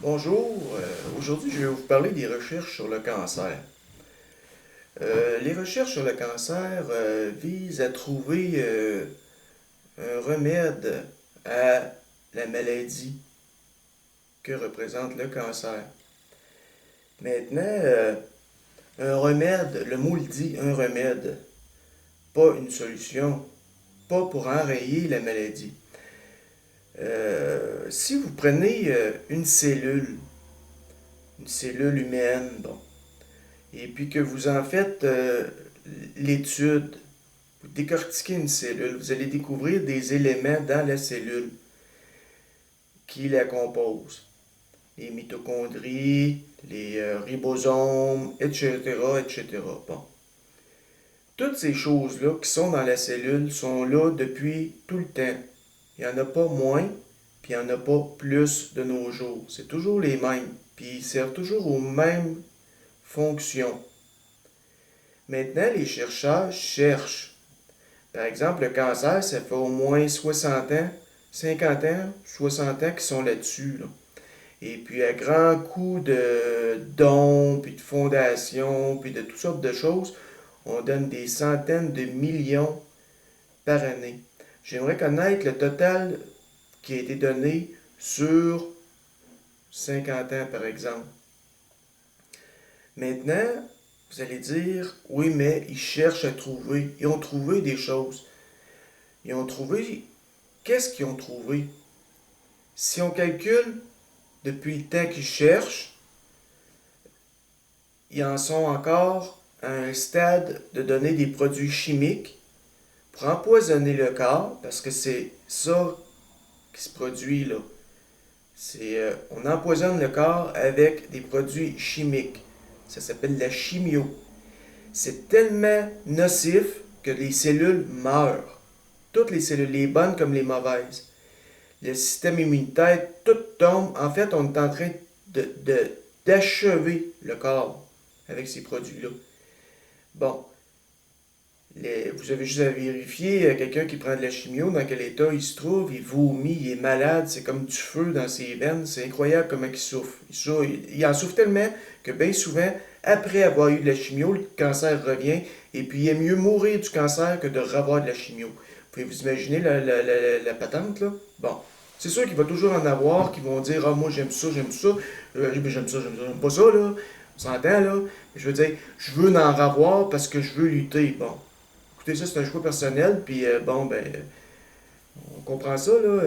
Bonjour, aujourd'hui je vais vous parler des recherches sur le cancer. Les recherches sur le cancer visent à trouver un remède à la maladie que représente le cancer. Maintenant, un remède, le mot le dit, un remède, pas une solution, pas pour enrayer la maladie. Si vous prenez une cellule humaine, bon, et puis que vous en faites l'étude, vous décortiquez une cellule, vous allez découvrir des éléments dans la cellule qui la composent. Les mitochondries, les ribosomes, etc., etc. Bon. Toutes ces choses-là qui sont dans la cellule sont là depuis tout le temps. Il n'y en a pas moins, puis il n'y en a pas plus de nos jours. C'est toujours les mêmes, puis ils servent toujours aux mêmes fonctions. Maintenant, les chercheurs cherchent. Par exemple, le cancer, ça fait au moins 60 ans, 50 ans, 60 ans qu'ils sont là-dessus. Là. Et puis, à grands coups de dons, puis de fondations, puis de toutes sortes de choses, on donne des centaines de millions par année. J'aimerais connaître le total qui a été donné sur 50 ans, par exemple. Maintenant, vous allez dire, oui, mais ils cherchent à trouver. Ils ont trouvé des choses. Ils ont trouvé. Qu'est-ce qu'ils ont trouvé? Si on calcule depuis le temps qu'ils cherchent, ils en sont encore à un stade de donner des produits chimiques pour empoisonner le corps, parce que c'est ça qui se produit là. On empoisonne le corps avec des produits chimiques. Ça s'appelle la chimio. C'est tellement nocif que les cellules meurent. Toutes les cellules, les bonnes comme les mauvaises. Le système immunitaire, tout tombe. En fait, on est en train d'achever le corps avec ces produits-là. Bon, vous avez juste à vérifier quelqu'un qui prend de la chimio, dans quel état il se trouve, il vomit, il est malade, c'est comme du feu dans ses veines, c'est incroyable comment il souffre. Il en souffre tellement que bien souvent, après avoir eu de la chimio, le cancer revient, et puis il est mieux mourir du cancer que de revoir de la chimio. Pouvez vous imaginer la patente, là? Bon. C'est sûr qu'il va toujours en avoir qui vont dire: ah, moi j'aime ça, j'aime ça, j'aime pas ça, là. On s'entend, là. Je veux dire, je veux en avoir parce que je veux lutter. Bon. Écoutez, ça, c'est un choix personnel, puis bon, ben, on comprend ça, là.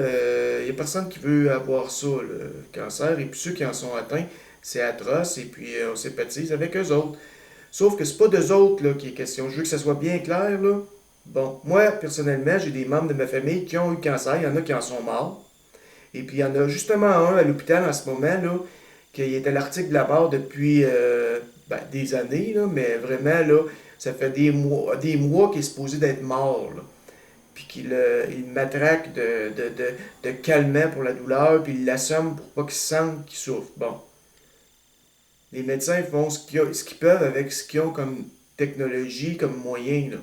Il n'y a personne qui veut avoir ça, le cancer, et puis ceux qui en sont atteints, c'est atroce, et puis on sympathise avec eux autres. Sauf que c'est pas d'eux autres, là, qui est question. Je veux que ça soit bien clair, là. Bon, moi, personnellement, j'ai des membres de ma famille qui ont eu le cancer, il y en a qui en sont morts, et puis il y en a justement un à l'hôpital en ce moment, là, qui est à l'article de la mort depuis ben, des années, là, mais vraiment, là, ça fait des mois qu'il est supposé d'être mort, là. Puis il matraque de calmant pour la douleur, puis il l'assomme pour pas qu'il sente qu'il souffre. Bon, les médecins font ce qu'ils peuvent avec ce qu'ils ont comme technologie, comme moyen, là.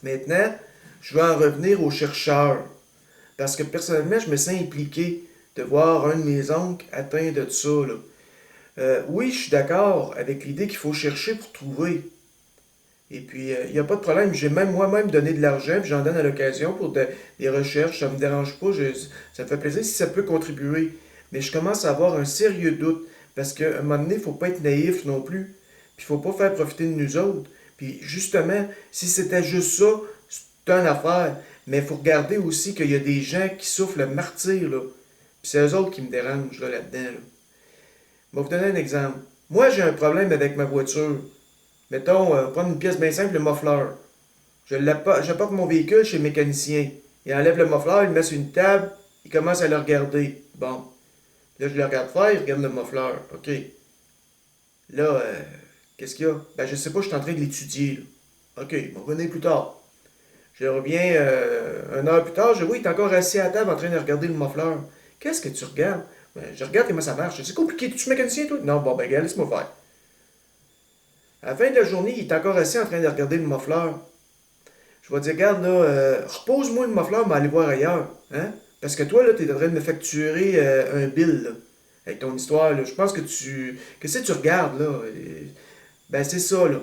Maintenant, je vais en revenir aux chercheurs. Parce que personnellement, je me sens impliqué de voir un de mes oncles atteint de ça, là. Oui, je suis d'accord avec l'idée qu'il faut chercher pour trouver. Et puis, il n'y a pas de problème. J'ai même moi-même donné de l'argent, puis j'en donne à l'occasion pour des recherches. Ça ne me dérange pas. Ça me fait plaisir si ça peut contribuer. Mais je commence à avoir un sérieux doute. Parce qu'à un moment donné, il ne faut pas être naïf non plus. Puis il ne faut pas faire profiter de nous autres. Puis justement, si c'était juste ça, c'est une affaire. Mais il faut regarder aussi qu'il y a des gens qui souffrent le martyr, là. Puis c'est eux autres qui me dérangent là, là-dedans, là. Je vais vous donner un exemple. Moi, j'ai un problème avec ma voiture. Mettons, prendre une pièce bien simple, le muffler. J'apporte mon véhicule chez le mécanicien. Il enlève le muffler, il le met sur une table, il commence à le regarder. Bon. Là, je le regarde faire, il regarde le muffler. OK. Là, qu'est-ce qu'il y a? Ben, je sais pas, je suis en train de l'étudier, là. OK, bon, revenez plus tard. Je reviens une heure plus tard, je vois, il est encore assis à la table en train de regarder le muffler. Qu'est-ce que tu regardes? Ben, je regarde comment ça marche. C'est compliqué. Tu es mécanicien, toi? Non, bon, ben, gars, laisse-moi faire. À la fin de la journée, il est encore assis en train de regarder le muffler. Je vais dire, regarde, là, repose-moi le muffler, mais aller voir ailleurs. Hein? Parce que toi, là, tu es en train de me facturer un bill, là. avec ton histoire, là. Je pense que tu... Qu'est-ce que tu regardes, là? Ben, c'est ça, là.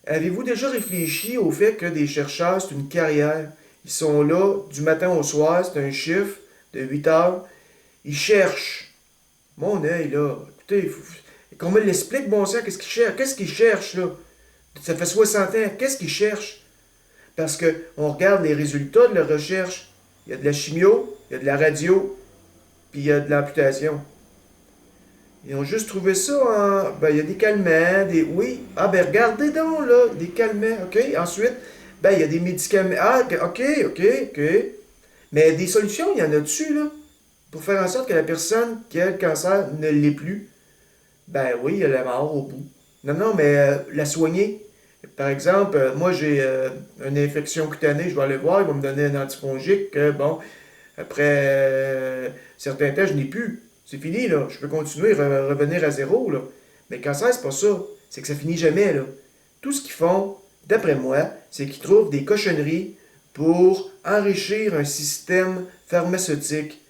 Avez-vous déjà réfléchi au fait que des chercheurs, c'est une carrière? Ils sont là du matin au soir, c'est un chiffre de 8 heures. Ils cherchent. Mon œil, là. Écoutez, qu'on me l'explique, bon sang, qu'est-ce qu'ils cherchent? Qu'est-ce qu'ils cherchent, là? Ça fait 60 ans. Qu'est-ce qu'ils cherchent? Parce que on regarde les résultats de la recherche. Il y a de la chimio, il y a de la radio, puis il y a de l'amputation. Ils ont juste trouvé ça en... Ben, il y a des calmants, des... Oui. Ah, ben, regardez donc, là, des calmants, OK? Ensuite, ben, il y a des médicaments. Ah, OK. Mais des solutions, il y en a dessus, là, pour faire en sorte que la personne qui a le cancer ne l'ait plus. Ben oui, il y a la mort au bout. Non, mais la soigner. Par exemple, moi, j'ai une infection cutanée, je vais aller voir, ils vont me donner un antifongique, bon, après certains temps, je n'ai plus. C'est fini, là. Je peux continuer, revenir à zéro, là. Mais le cancer, c'est pas ça. C'est que ça finit jamais, là. Tout ce qu'ils font, d'après moi, c'est qu'ils trouvent des cochonneries pour enrichir un système pharmaceutique.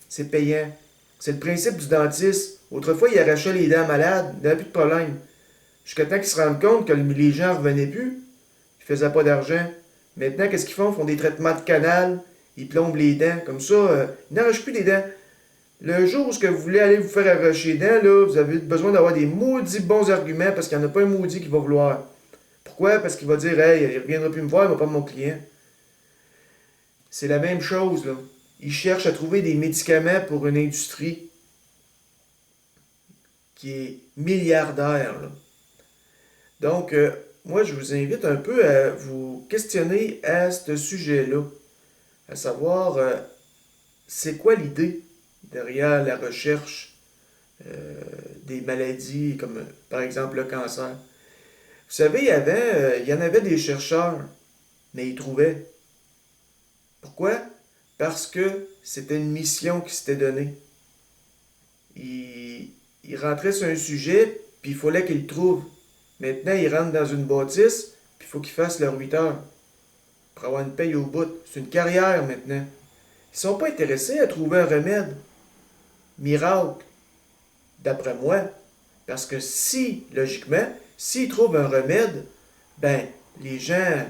C'est payant. C'est le principe du dentiste. Autrefois, il arrachait les dents malades, il n'y avait plus de problème. Jusqu'à temps qu'ils se rendent compte que les gens ne revenaient plus. Ils ne faisaient pas d'argent. Maintenant, qu'est-ce qu'ils font? Ils font des traitements de canal. Ils plombent les dents. Comme ça, ils n'arrachent plus des dents. Le jour où vous voulez aller vous faire arracher les dents, là, vous avez besoin d'avoir des maudits bons arguments parce qu'il n'y en a pas un maudit qui va vouloir. Pourquoi? Parce qu'il va dire, hey, il ne reviendra plus me voir, il ne va pas mon client. C'est la même chose, là. Ils cherchent à trouver des médicaments pour une industrie qui est milliardaire, là. Donc, moi, je vous invite un peu à vous questionner à ce sujet-là, à savoir, c'est quoi l'idée derrière la recherche des maladies comme, par exemple, le cancer. Vous savez, avant, il y en avait des chercheurs, mais ils trouvaient. Pourquoi? Parce que c'était une mission qui s'était donnée. Ils rentraient sur un sujet, puis il fallait qu'ils le trouvent. Maintenant, ils rentrent dans une bâtisse, puis il faut qu'ils fassent leurs 8 heures pour avoir une paye au bout. C'est une carrière maintenant. Ils sont pas intéressés à trouver un remède miracle, d'après moi. Parce que si, logiquement, s'ils trouvent un remède, ben, les gens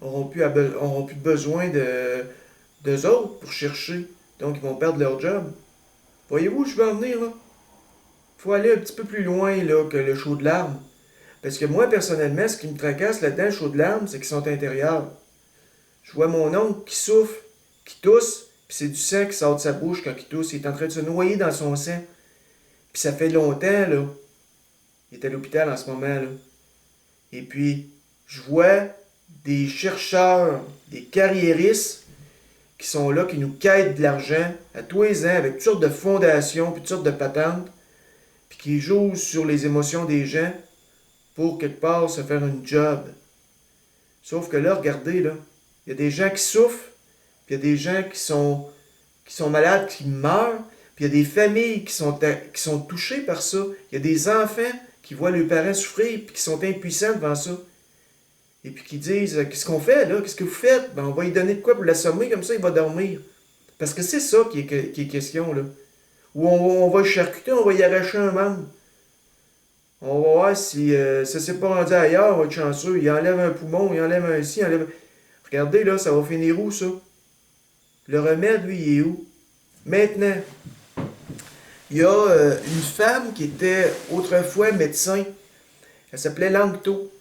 auront plus besoin d'eux autres pour chercher. Donc, ils vont perdre leur job. Voyez-vous où je veux en venir, là? Il faut aller un petit peu plus loin, là, que le chaud de larmes. Parce que moi, personnellement, ce qui me tracasse là-dedans, le chaud de larmes, c'est qu'ils sont intérieurs. Je vois mon oncle qui souffle, qui tousse, puis c'est du sang qui sort de sa bouche quand il tousse. Il est en train de se noyer dans son sang. Puis ça fait longtemps, là. Il est à l'hôpital en ce moment, là. Et puis, je vois des chercheurs, des carriéristes qui sont là, qui nous quittent de l'argent à tous les ans avec toutes sortes de fondations, puis toutes sortes de patentes, puis qui jouent sur les émotions des gens pour quelque part se faire une job. Sauf que là, regardez, là, il y a des gens qui souffrent, puis il y a des gens qui sont malades, qui meurent, puis il y a des familles qui sont touchées par ça. Il y a des enfants qui voient leurs parents souffrir, puis qui sont impuissants devant ça. Et puis qui disent, qu'est-ce qu'on fait là? Qu'est-ce que vous faites? Ben, on va lui donner de quoi pour l'assommer, comme ça il va dormir. Parce que c'est ça qui est question, là. Ou on va le charcuter, on va y arracher un membre. On va voir si ça s'est pas rendu ailleurs, on va être chanceux. Il enlève un poumon, il enlève un ci, il enlève... Regardez, là, ça va finir où, ça? Le remède, lui, il est où? Maintenant, il y a une femme qui était autrefois médecin. Elle s'appelait Langto.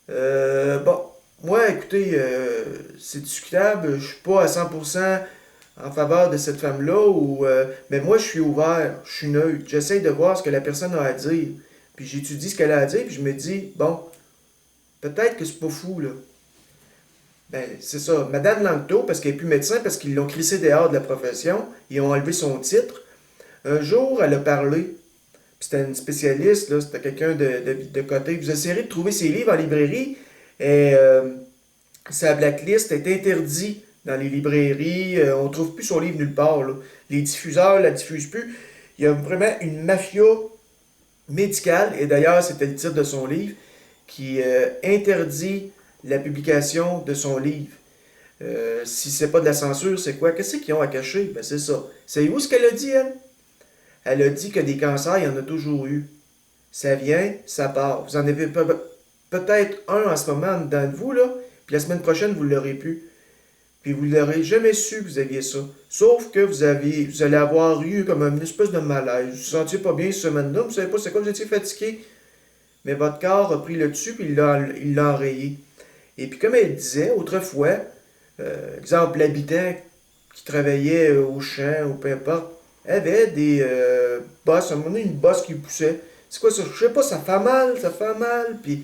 Bon, moi, écoutez, c'est discutable. Je suis pas à 100% en faveur de cette femme-là, mais moi, je suis ouvert, je suis neutre. J'essaie de voir ce que la personne a à dire. Puis j'étudie ce qu'elle a à dire, puis je me dis, bon, peut-être que c'est pas fou, là. Ben, c'est ça. Madame Langto, parce qu'elle n'est plus médecin, parce qu'ils l'ont crissé dehors de la profession, ils ont enlevé son titre. Un jour, elle a parlé, puis c'était une spécialiste, là, c'était quelqu'un de côté. Vous essayerez de trouver ses livres en librairie, et sa blacklist est interdite dans les librairies, on ne trouve plus son livre nulle part, là. Les diffuseurs ne la diffusent plus. Il y a vraiment une mafia médicale, et d'ailleurs, c'était le titre de son livre, qui interdit la publication de son livre. Si c'est pas de la censure, c'est quoi? Qu'est-ce qu'ils ont à cacher? Ben c'est ça. Savez-vous ce qu'elle a dit, elle? Elle a dit que des cancers, il y en a toujours eu. Ça vient, ça part. Vous en avez peut-être un en ce moment dedans de vous, là, puis la semaine prochaine, vous ne l'aurez plus. Puis vous n'aurez jamais su que vous aviez ça. Sauf que vous allez avoir eu comme une espèce de malaise. Vous ne vous sentiez pas bien cette semaine-là, vous ne savez pas c'est quoi, vous étiez fatigué. Mais votre corps a pris le dessus, puis il l'a enrayé. Et puis comme elle disait, autrefois, exemple, l'habitant qui travaillait au champ ou peu importe, avait des bosses, à un moment donné, une bosse qui poussait. C'est quoi ça? Je sais pas, ça fait mal, puis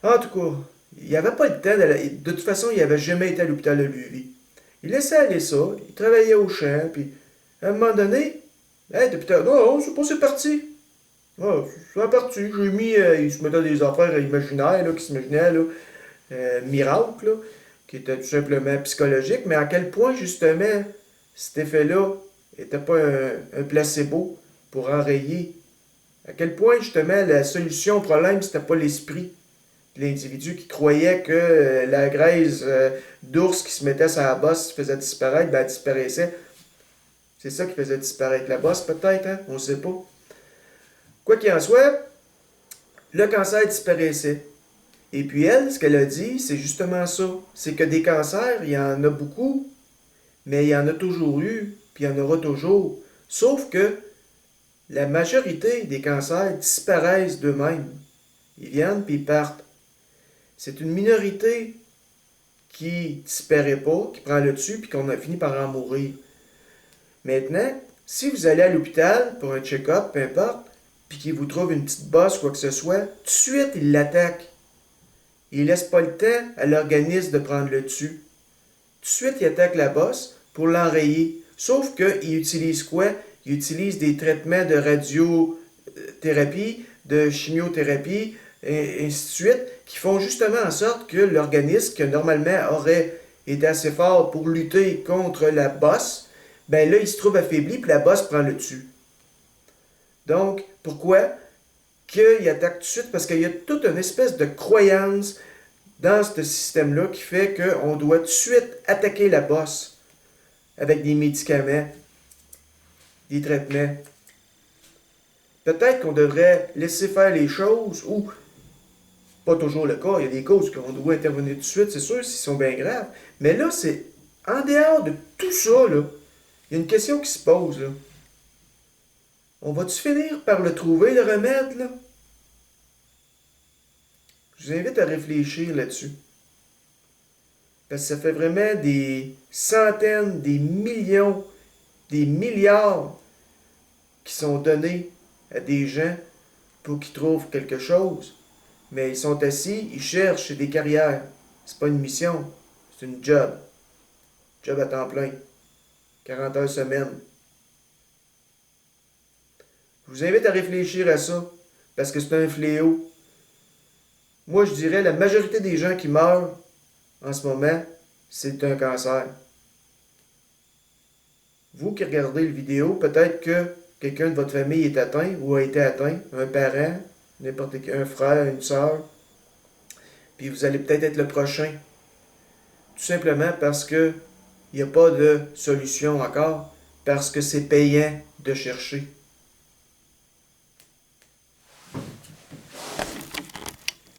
en tout cas, il n'y avait pas le temps. De toute façon, il n'avait jamais été à l'hôpital de Lévis. Il laissait aller ça, il travaillait au champ, puis à un moment donné, hey, depuis tard, non, c'est pas, c'est parti. Ah, c'est parti. J'ai mis, il se mettait des affaires imaginaires, là, qui s'imaginaient, là, miracles, là, qui étaient tout simplement psychologiques, mais à quel point, justement, cet effet-là n'était pas un placebo pour enrayer. À quel point, justement, la solution au problème, c'était pas l'esprit l'individu qui croyait que la graisse d'ours qui se mettait sur la bosse faisait disparaître, ben elle disparaissait. C'est ça qui faisait disparaître la bosse, peut-être, hein? On ne sait pas. Quoi qu'il en soit, le cancer disparaissait. Et puis elle, ce qu'elle a dit, c'est justement ça. C'est que des cancers, il y en a beaucoup, mais il y en a toujours eu, puis il y en aura toujours. Sauf que la majorité des cancers disparaissent d'eux-mêmes. Ils viennent puis ils partent. C'est une minorité qui disparaît pas, qui prend le dessus, puis qu'on a fini par en mourir. Maintenant, si vous allez à l'hôpital pour un check-up, peu importe, puis qu'il vous trouve une petite bosse, quoi que ce soit, tout de suite, il l'attaque. Il laisse pas le temps à l'organisme de prendre le dessus. Tout de suite, il attaque la bosse pour l'enrayer. Sauf qu'il utilise quoi? Il utilise des traitements de radiothérapie, de chimiothérapie, et ainsi de suite, qui font justement en sorte que l'organisme, qui normalement aurait été assez fort pour lutter contre la bosse, ben là, il se trouve affaibli, puis la bosse prend le dessus. Donc, pourquoi? Qu'il attaque tout de suite, parce qu'il y a toute une espèce de croyance dans ce système-là qui fait qu'on doit tout de suite attaquer la bosse avec des médicaments, des traitements. Peut-être qu'on devrait laisser faire les choses, ou pas toujours le cas, il y a des causes qu'on doit intervenir tout de suite, c'est sûr, s'ils sont bien graves. Mais là, c'est en dehors de tout ça, là, il y a une question qui se pose, là. On va-tu finir par le trouver, le remède, là? Je vous invite à réfléchir là-dessus. Parce que ça fait vraiment des centaines, des millions, des milliards qui sont donnés à des gens pour qu'ils trouvent quelque chose. Mais ils sont assis, ils cherchent des carrières. C'est pas une mission, c'est une job. Job à temps plein. 40 heures semaine. Je vous invite à réfléchir à ça, parce que c'est un fléau. Moi, je dirais la majorité des gens qui meurent en ce moment, c'est un cancer. Vous qui regardez la vidéo, peut-être que quelqu'un de votre famille est atteint ou a été atteint, un parent, n'importe qui, un frère, une sœur, puis vous allez peut-être être le prochain. Tout simplement parce que il n'y a pas de solution encore, parce que c'est payant de chercher.